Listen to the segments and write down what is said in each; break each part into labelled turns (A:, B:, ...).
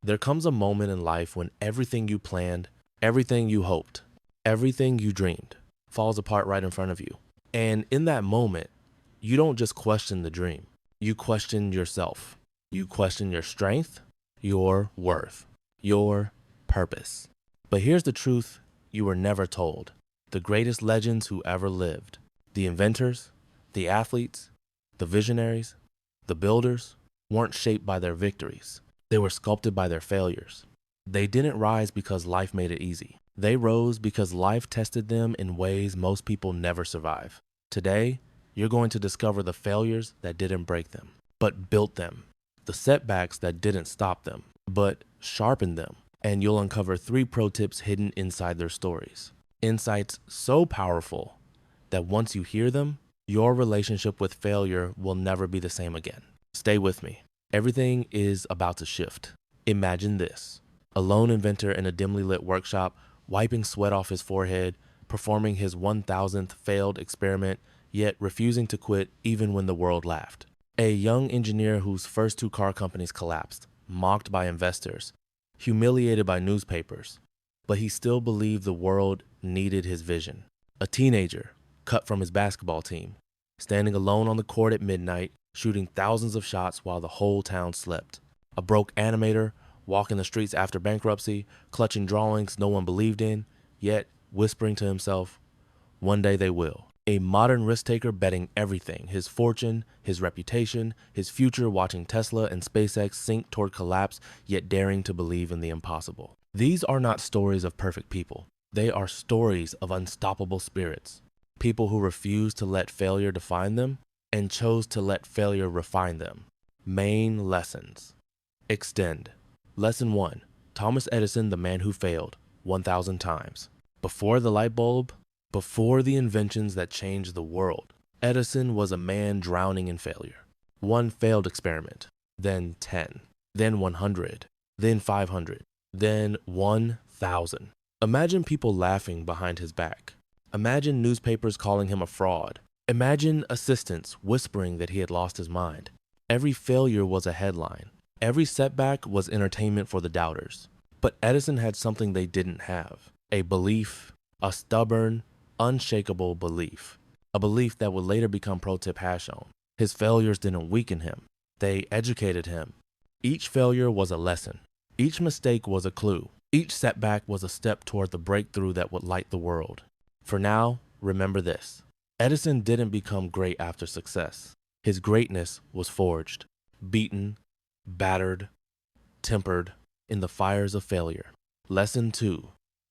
A: There comes a moment in life when everything you planned, everything you hoped, everything you dreamed falls apart right in front of you. And in that moment, you don't just question the dream. You question yourself. You question your strength, your worth, your purpose. But here's the truth you were never told. The greatest legends who ever lived, the inventors, the athletes, the visionaries, the builders, weren't shaped by their victories. They were sculpted by their failures. They didn't rise because life made it easy. They rose because life tested them in ways most people never survive. Today, you're going to discover the failures that didn't break them, but built them. The setbacks that didn't stop them, but sharpened them. And you'll uncover 3 pro tips hidden inside their stories. Insights so powerful that once you hear them, your relationship with failure will never be the same again. Stay with me. Everything is about to shift. Imagine this: a lone inventor in a dimly lit workshop, wiping sweat off his forehead, performing his 1000th failed experiment, yet refusing to quit even when the world laughed. A young engineer whose first 2 car companies collapsed, mocked by investors, humiliated by newspapers, but he still believed the world needed his vision. A teenager, cut from his basketball team, standing alone on the court at midnight, shooting thousands of shots while the whole town slept. A broke animator, walking the streets after bankruptcy, clutching drawings no one believed in, yet whispering to himself, one day they will. A modern risk-taker betting everything, his fortune, his reputation, his future, watching Tesla and SpaceX sink toward collapse, yet daring to believe in the impossible. These are not stories of perfect people. They are stories of unstoppable spirits. People who refused to let failure define them and chose to let failure refine them. Main lessons. Extend. Lesson 1. Thomas Edison, the man who failed 1,000 times. Before the light bulb, before the inventions that changed the world, Edison was a man drowning in failure. 1 failed experiment, then 10, then 100, then 500, then 1,000. Imagine people laughing behind his back. Imagine newspapers calling him a fraud. Imagine assistants whispering that he had lost his mind. Every failure was a headline. Every setback was entertainment for the doubters. But Edison had something they didn't have: a belief, a stubborn, unshakable belief. A belief that would later become pro tip #. His failures didn't weaken him. They educated him. Each failure was a lesson. Each mistake was a clue. Each setback was a step toward the breakthrough that would light the world. For now, remember this: Edison didn't become great after success. His greatness was forged, beaten, battered, tempered in the fires of failure. Lesson 2.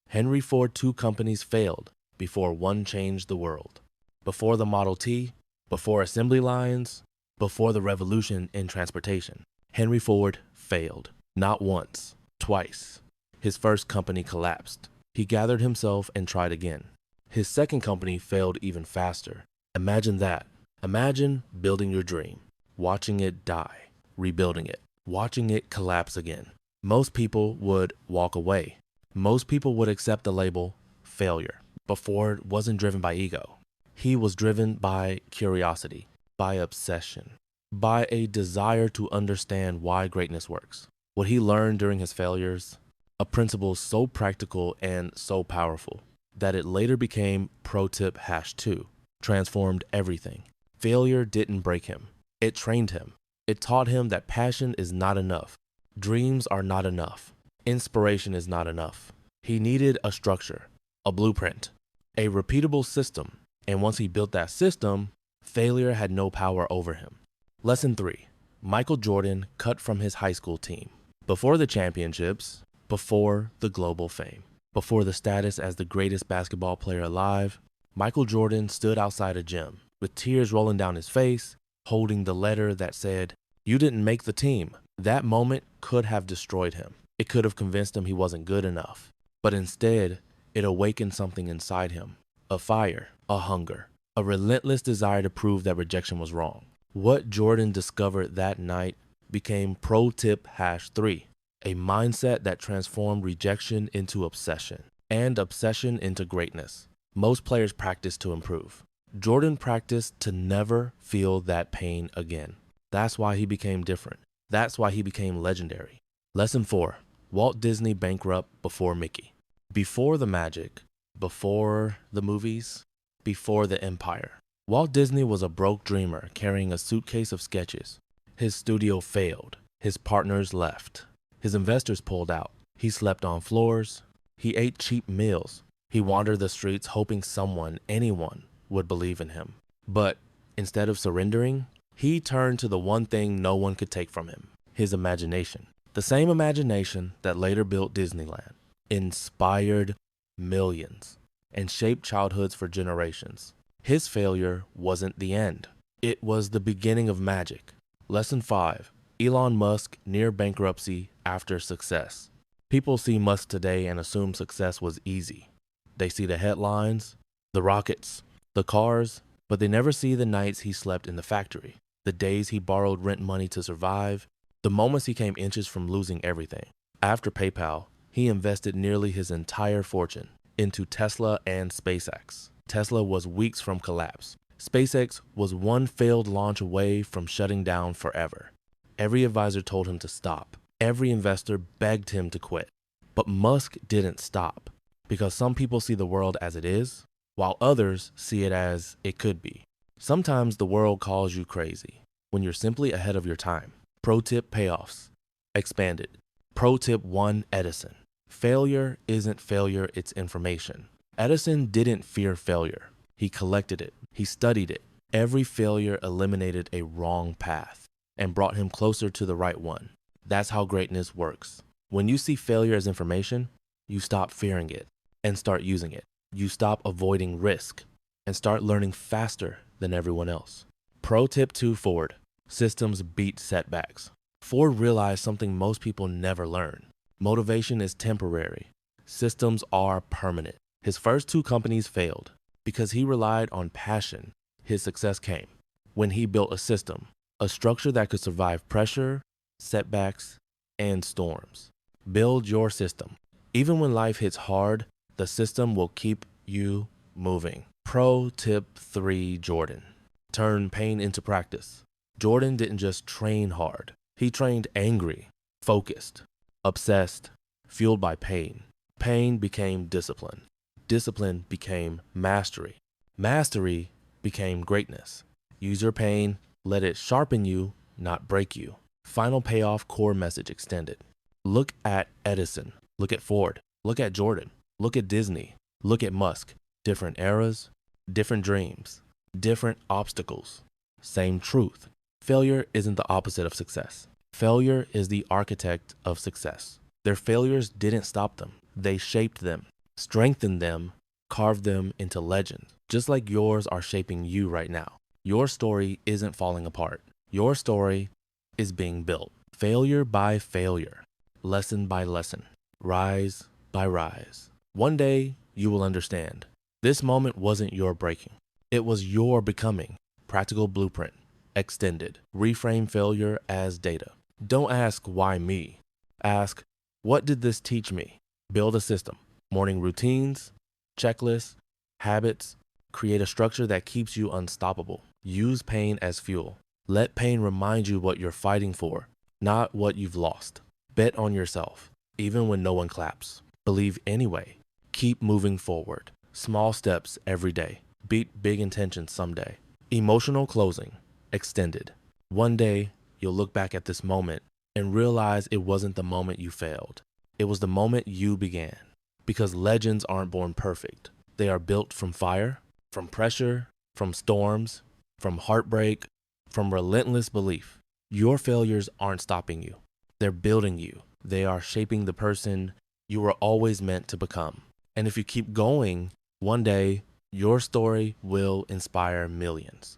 A: Henry Ford 2 companies failed before 1 changed the world. Before the Model T, before assembly lines, before the revolution in transportation. Henry Ford failed. Not once, twice. His first company collapsed. He gathered himself and tried again. His second company failed even faster. Imagine that. Imagine building your dream, watching it die, rebuilding it, watching it collapse again. Most people would walk away. Most people would accept the label failure. But Ford wasn't driven by ego. He was driven by curiosity, by obsession, by a desire to understand why greatness works. What he learned during his failures, a principle so practical and so powerful that it later became pro tip #2, transformed everything. Failure didn't break him. It trained him. It taught him that passion is not enough. Dreams are not enough. Inspiration is not enough. He needed a structure, a blueprint, a repeatable system. And once he built that system, failure had no power over him. Lesson 3. Michael Jordan cut from his high school team. Before the championships, before the global fame, before the status as the greatest basketball player alive, Michael Jordan stood outside a gym with tears rolling down his face, holding the letter that said, "You didn't make the team." That moment could have destroyed him. It could have convinced him he wasn't good enough. But instead, it awakened something inside him. A fire, a hunger, a relentless desire to prove that rejection was wrong. What Jordan discovered that night became pro tip #3, a mindset that transformed rejection into obsession and obsession into greatness. Most players practice to improve. Jordan practiced to never feel that pain again. That's why he became different. That's why he became legendary. Lesson 4. Walt Disney bankrupt before Mickey. Before the magic, before the movies, before the empire. Walt Disney was a broke dreamer carrying a suitcase of sketches. His studio failed. His partners left. His investors pulled out. He slept on floors. He ate cheap meals. He wandered the streets hoping someone, anyone, would believe in him. But instead of surrendering, he turned to the one thing no one could take from him, his imagination. The same imagination that later built Disneyland, inspired millions, and shaped childhoods for generations. His failure wasn't the end. It was the beginning of magic. Lesson 5. Elon Musk near bankruptcy after success. People see Musk today and assume success was easy. They see the headlines, the rockets, the cars, but they never see the nights he slept in the factory, the days he borrowed rent money to survive, the moments he came inches from losing everything. After PayPal, he invested nearly his entire fortune into Tesla and SpaceX. Tesla was weeks from collapse. SpaceX was one failed launch away from shutting down forever. Every advisor told him to stop. Every investor begged him to quit. But Musk didn't stop, because some people see the world as it is, while others see it as it could be. Sometimes the world calls you crazy when you're simply ahead of your time. Pro tip payoffs. Expanded. Pro tip 1 Edison. Failure isn't failure, it's information. Edison didn't fear failure. He collected it. He studied it. Every failure eliminated a wrong path and brought him closer to the right one. That's how greatness works. When you see failure as information, you stop fearing it and start using it. You stop avoiding risk and start learning faster than everyone else. Pro tip 2 Ford. Systems beat setbacks. Ford realized something most people never learn. Motivation is temporary. Systems are permanent. His first 2 companies failed. Because he relied on passion, his success came when he built a system, a structure that could survive pressure, setbacks, and storms. Build your system. Even when life hits hard, the system will keep you moving. Pro tip 3 Jordan. Turn pain into practice. Jordan didn't just train hard. He trained angry, focused, obsessed, fueled by pain. Pain became discipline. Discipline became mastery. Mastery became greatness. Use your pain, let it sharpen you, not break you. Final payoff core message extended. Look at Edison. Look at Ford. Look at Jordan. Look at Disney. Look at Musk. Different eras, different dreams, different obstacles. Same truth. Failure isn't the opposite of success. Failure is the architect of success. Their failures didn't stop them. They shaped them, strengthened them, carved them into legends, just like yours are shaping you right now. Your story isn't falling apart. Your story is being built. Failure by failure, lesson by lesson, rise by rise. One day you will understand. This moment wasn't your breaking. It was your becoming. Practical blueprint, extended. Reframe failure as data. Don't ask why me. Ask, what did this teach me? Build a system. Morning routines, checklists, habits. Create a structure that keeps you unstoppable. Use pain as fuel. Let pain remind you what you're fighting for, not what you've lost. Bet on yourself, even when no one claps. Believe anyway. Keep moving forward. Small steps every day. Beat big intentions someday. Emotional closing, extended. One day, you'll look back at this moment and realize it wasn't the moment you failed. It was the moment you began. Because legends aren't born perfect. They are built from fire, from pressure, from storms, from heartbreak, from relentless belief. Your failures aren't stopping you. They're building you. They are shaping the person you were always meant to become. And if you keep going, one day your story will inspire millions.